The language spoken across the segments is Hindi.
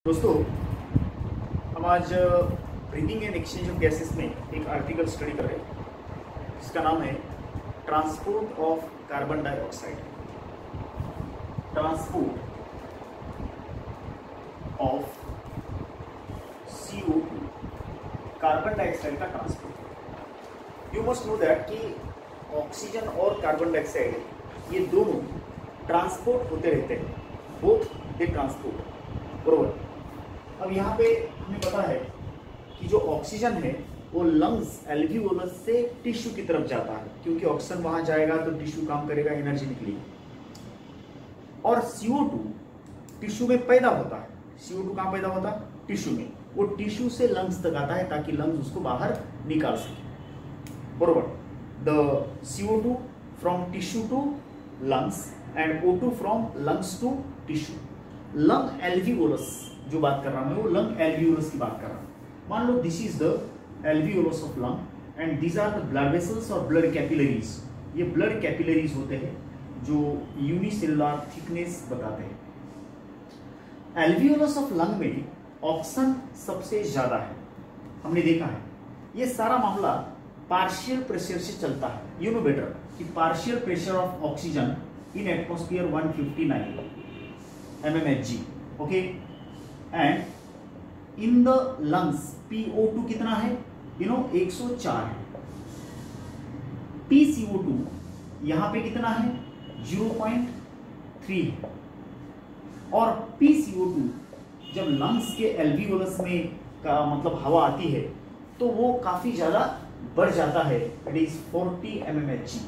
दोस्तों, हम आज breathing and exchange of gases में एक आर्टिकल स्टडी कर रहे हैं जिसका नाम है transport of carbon dioxide. Transport of CO2, carbon dioxide का transport. You must know that कि ऑक्सीजन और कार्बन डाइऑक्साइड ये दोनों ट्रांसपोर्ट होते रहते हैं, बोथ दे ट्रांसपोर्ट, बरोबर। अब यहाँ पे हमें पता है कि जो ऑक्सीजन है वो लंग्स एल्वियोलस से टिश्यू की तरफ जाता है, क्योंकि ऑक्सीजन वहां जाएगा तो टिश्यू काम करेगा, एनर्जी निकलेगी। और CO2 टिश्यू में पैदा होता है। CO2 कहाँ पैदा होता है? टिश्यू में। वो टिश्यू से लंग्स तक आता है ताकि लंग्स उसको बाहर निकाल सके, बरोबर। The CO2 from tissue to lungs and O2 from lungs to tissue. Lung alveolus जो बात कर रहा हूं मैं, वो लंग एल्वियोलस की बात कर रहा हूं। मान लो this is the alveolus of lung and these are the blood vessels और ब्लड कैपिलरीज। ये ब्लड कैपिलरीज होते हैं जो यूनिसेलुलर थिकनेस बताते हैं। एल्वियोलस ऑफ लंग में ऑक्सीजन सबसे ज्यादा है, हमने देखा है। ये सारा मामला पार्शियल प्रेशर से चलता है। यू नो बेटर कि partial pressure of oxygen in atmosphere 159 mmHg, okay. And in the lungs PO2 कितना है? 104 है। PCO2 यहां पे कितना है? 0.3 है। और PCO2 जब लंग्स के एल्वियोलस में का मतलब हवा आती है तो वो काफी ज्यादा बढ़ जाता है। It is 40 mmHg।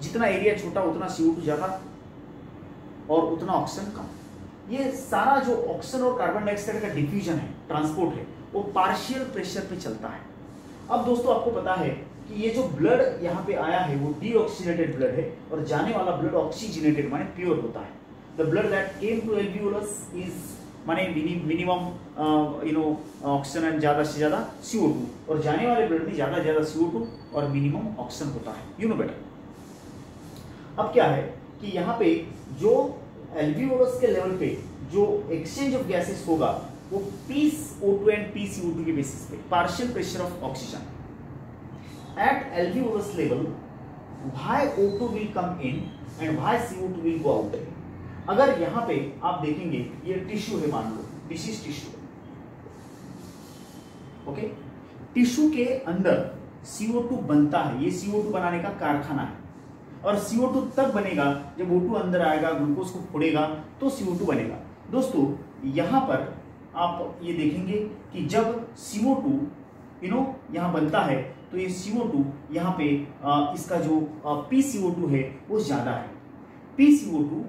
जितना एरिया छोटा उतना CO2 ज्यादा और उतना ऑक्सीजन कम। ये सारा जो ऑक्सीजन और कार्बन डाइऑक्साइड का डिफ्यूजन है, ट्रांसपोर्ट है, वो पार्शियल प्रेशर पे चलता है। अब दोस्तों आपको पता है कि ये जो ब्लड यहाँ पे आया है वो डीऑक्सीजनेटेड ब्लड है और जाने वाला ब्लड ऑक्सीजनेटेड माने प्योर होता है। The blood that came to alveolus is माने मिनिमम ऑक्सीजन एंड ज्यादा से ज्यादा CO2, और जाने वाले ब्लड में ज्यादा से ज्यादा CO2 और मिनिमम ऑक्सीजन होता है। You know better. अब क्या है कि यहाँ पे जो एल्वियोलस के लेवल पे जो एक्सचेंज ऑफ गैसेस होगा वो PO2 एंड PCO2 के बेसिस पे, partial pressure of oxygen at alveolus level, why O2 will come in and why CO2 will go out. अगर यहां पे आप देखेंगे ये टिश्यू है, मान लो this is tissue, okay. Tissue के अंदर CO2 बनता है, ये CO2 बनाने का कारखाना है। और CO2 तब बनेगा जब O2 अंदर आएगा, ग्लूकोज को फोड़ेगा तो CO2 बनेगा। दोस्तों यहां पर आप ये देखेंगे कि जब CO2 यहां बनता है तो ये CO2 यहां पे इसका जो PCO2 है वो ज्यादा है। PCO2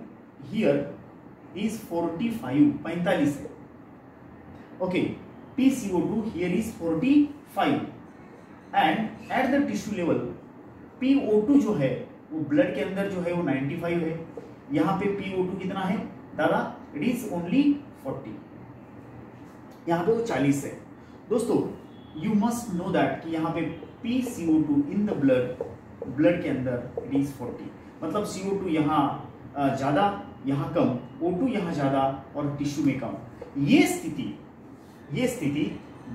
हियर इज 45 है, okay. PCO2 here is 45 and at the tissue level PO2 जो है वो ब्लड के अंदर जो है वो 95 है। यहां पे PO2 कितना है दादा? It is only 40। यहां पे वो 40 है। दोस्तों यू मस्ट नो दैट कि यहां पे PCO2 इन द ब्लड के अंदर इट इज 40, मतलब CO2 यहां ज्यादा, यहां कम, O2 यहां ज्यादा और टिश्यू में कम। ये स्थिति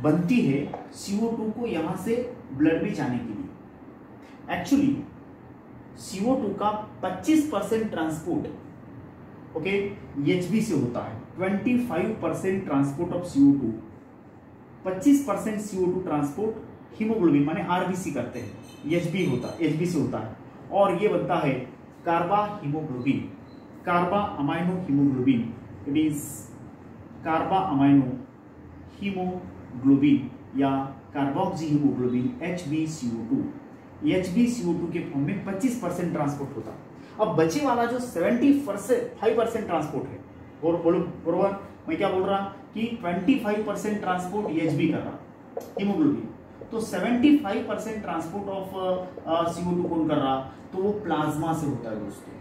बनती है CO2 को यहां से ब्लड में जाने के लिए। एक्चुअली CO2 का 25% ट्रांसपोर्ट, ओके, HB से होता है। 25% transport of CO2, 25% CO2 transport haemoglobin माने RBC करते हैं, HB से होता है। और ये बनता है carba haemoglobin, carbamino haemoglobin. It is carbamino haemoglobin या कार्बोक्सी हीमोग्लोबिन HbCO2। HbCO2 के फॉर्म में 25% ट्रांसपोर्ट होता है। अब बचे वाला जो 75% ट्रांसपोर्ट है, और बोलो बरोबर मैं क्या बोल रहा कि 25% ट्रांसपोर्ट HB कर रहा हीमोग्लोबिन, तो 75% ट्रांसपोर्ट ऑफ CO2 कौन कर रहा? तो वो प्लाज्मा से होता है दोस्तों,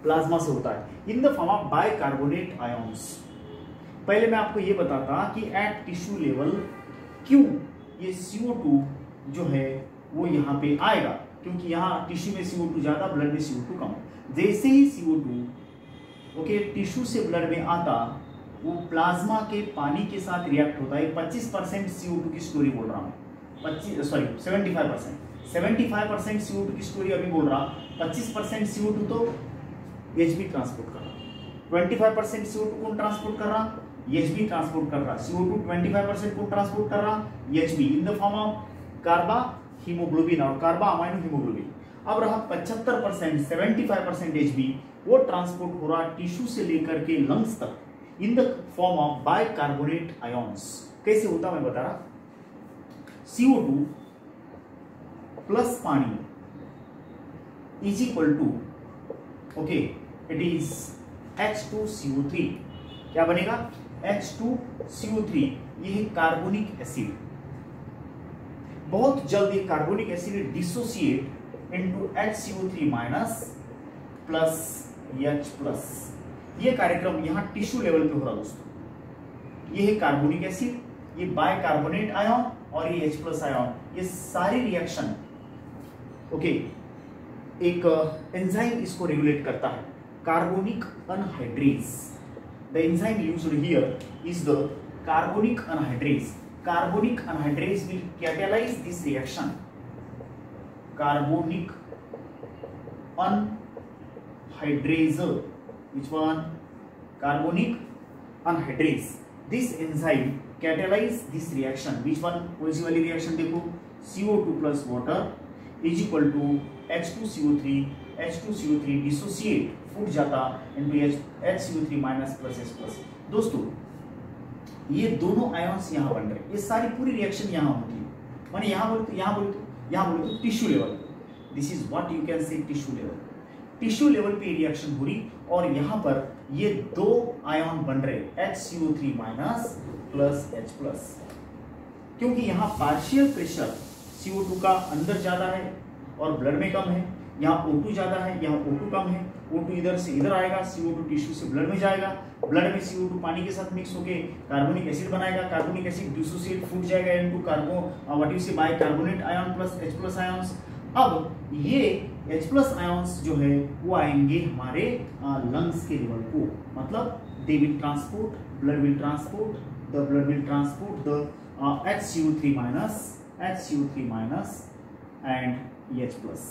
प्लाज्मा से होता है इन the form of bicarbonate ions. पहले मैं आपको ये बताता कि एट टिश्यू लेवल क्यों ये CO2 जो है वो यहाँ पे आएगा, क्योंकि यहाँ टिश्यू में CO2 ज्यादा, ब्लड में CO2 कम। जैसे ही CO2 ओके, टिश्यू से ब्लड में आता वो प्लाज्मा के पानी के साथ रिएक्ट होता है। 25% CO2 की स्टोरी बोल रहा हूँ, 75% CO2 की स्टोरी अभी बोल रहा। 25% CO2 तो Hb ट्रांसपोर्ट कर रहा, 25% CO2 कौन ट्रांसपोर्ट कर रहा, Hb ट्रांसपोर्ट कर रहा। CO2 25% कौन ट्रांसपोर्ट कर रहा, Hb in the form of carba haemoglobin और कार्बा अमाइनो हीमोग्लोबिन। अब रहा 75% 75% Hb, वो ट्रांसपोर्ट हो रहा टिश्यू से लेकर के लंग्स तक in the form of bicarbonate ions. कैसे होता मैं बता रहा, CO2 प्लस पानी is equal to, okay, it is H2CO3। क्या बनेगा, H2CO3। ये है कार्बोनिक एसिड। बहुत जल्द ये carbonic acid dissociate into HCO3 minus plus H plus. ये कार्यक्रम यहां टिश्यू लेवल पे हो रहा दोस्तों। ये है कार्बोनिक एसिड, ये बाइकार्बोनेट आयन और ये H प्लस आयन, ये सारी रिएक्शन, ओके, एक एंजाइम इसको रेगुलेट करता है, carbonic anhydrase. The enzyme used here is the carbonic anhydrase. Carbonic anhydrase will catalyze this reaction. Carbonic anhydrase, which one? Carbonic anhydrase. This enzyme catalyze this reaction. Which one? कौन सी वाली रिएक्शन देखो, CO2 plus water is equal to H2CO3. H2CO3 dissociate, फूट जाता into HCO3 minus plus H plus। दोस्तों ये दोनों आयन्स यहाँ बन रहे, ये सारी पूरी रिएक्शन यहाँ होती है। माने यहाँ बोले तो यहाँ बोले तो यहाँ बोले तो tissue level. This is what you can say tissue level. Tissue level पे रिएक्शन हो रही और यहाँ पर ये दो आयन बन रहे, HCO3 minus plus H plus. क्योंकि यहाँ पार्शियल प्रेशर CO2 का अंदर ज्यादा है और ब्लड में कम है, यहाँ O2 ज्यादा है, यहाँ O2 कम है। O2 इधर से इधर आएगा, CO2 टिश्यू से ब्लड में जाएगा, ब्लड में CO2 पानी के साथ मिक्स होके कार्बोनिक एसिड बनाएगा, कार्बोनिक एसिड डिसोसिएट फूट जाएगा इनटू कार्बो व्हाट यू से bicarbonate ion plus H plus ions. अब ये H प्लस आयंस जो है वो आएंगे हमारे लंग्स के लेवल को, मतलब they will transport, blood will transport, the blood will transport the HCO3 minus and H plus.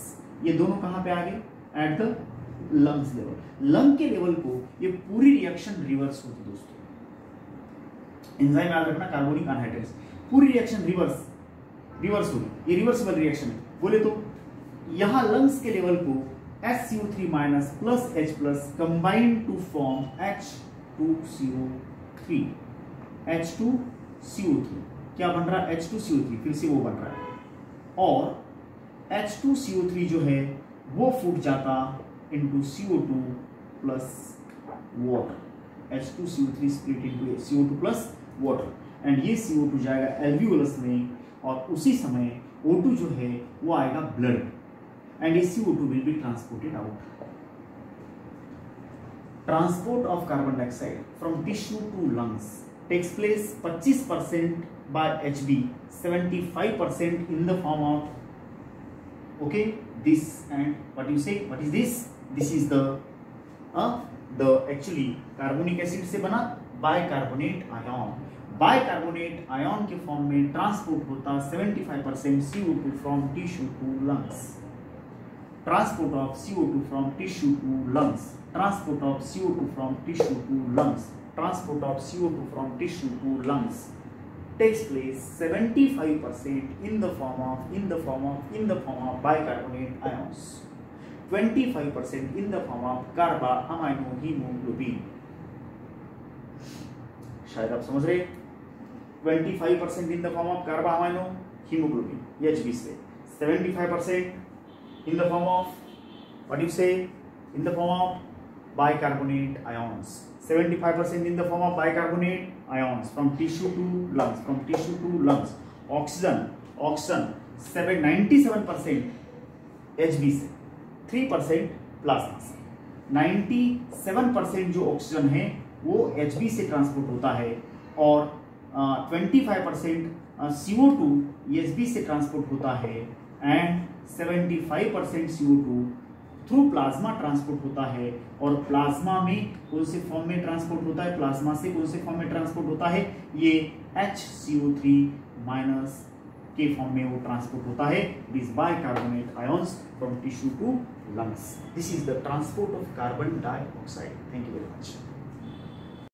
ये दोनों कहाँ पे आ गए, at the lungs level. Lung के लेवल को ये पूरी रिएक्शन रिवर्स होती दोस्तों। एंजाइम याद रखना, कार्बोनिक अनहाइड्रेज, पूरी रिएक्शन रिवर्स होगी। ये रिवर्सिबल रिएक्शन है। बोले तो यहां लंग्स के लेवल को HCO3 minus plus H plus combine to form H2CO3। क्या बन रहा है, H2CO3, फिर से वो बन रहा है और H2CO3 जो है वो फूट जाता into CO2 plus water। H2CO3 split into CO2 plus water and ये CO2 जाएगा एल्वियोलस में और उसी समय O2 जो है वो आएगा ब्लड and ये CO2 will be transported out। Transport of carbon dioxide from tissue to lungs takes place 25% by Hb, 75% in the form of, okay, this and what you say, what is this? This is the actually carbonic acid से बना बाइकार्बोनेट आयन। बाइकार्बोनेट आयन के फॉर्म में ट्रांसपोर्ट होता 75% CO2 from tissue to lungs. Transport of CO2 from tissue to lungs, transport of CO2 from tissue to lungs, transport of CO2 from tissue to lungs takes place 75% in the form of bicarbonate ions, 25% in the form of carbamino haemoglobin. शायद आप समझ रहे, 25% in the form of carbamino haemoglobin Hb से, 75% in the form of what you say, in the form of bicarbonate ions, 75% in the form of bicarbonate ions from tissue to lungs, from tissue to lungs। oxygen 97% Hb से, 3% प्लाज्मा से। 97% जो ऑक्सीजन है वो Hb से ट्रांसपोर्ट होता है और 25% CO2 Hb से ट्रांसपोर्ट होता है and 75% CO2 through plasma transport होता है। और प्लाज्मा में कौन से फॉर्म में ट्रांसपोर्ट होता है, प्लाज्मा से कौन से फॉर्म में ट्रांसपोर्ट होता है, ये HCO3 माइनस के फॉर्म में वो ट्रांसपोर्ट होता है। It is bicarbonate ions from tissue to lungs. This is the transport of carbon dioxide. Thank you very much.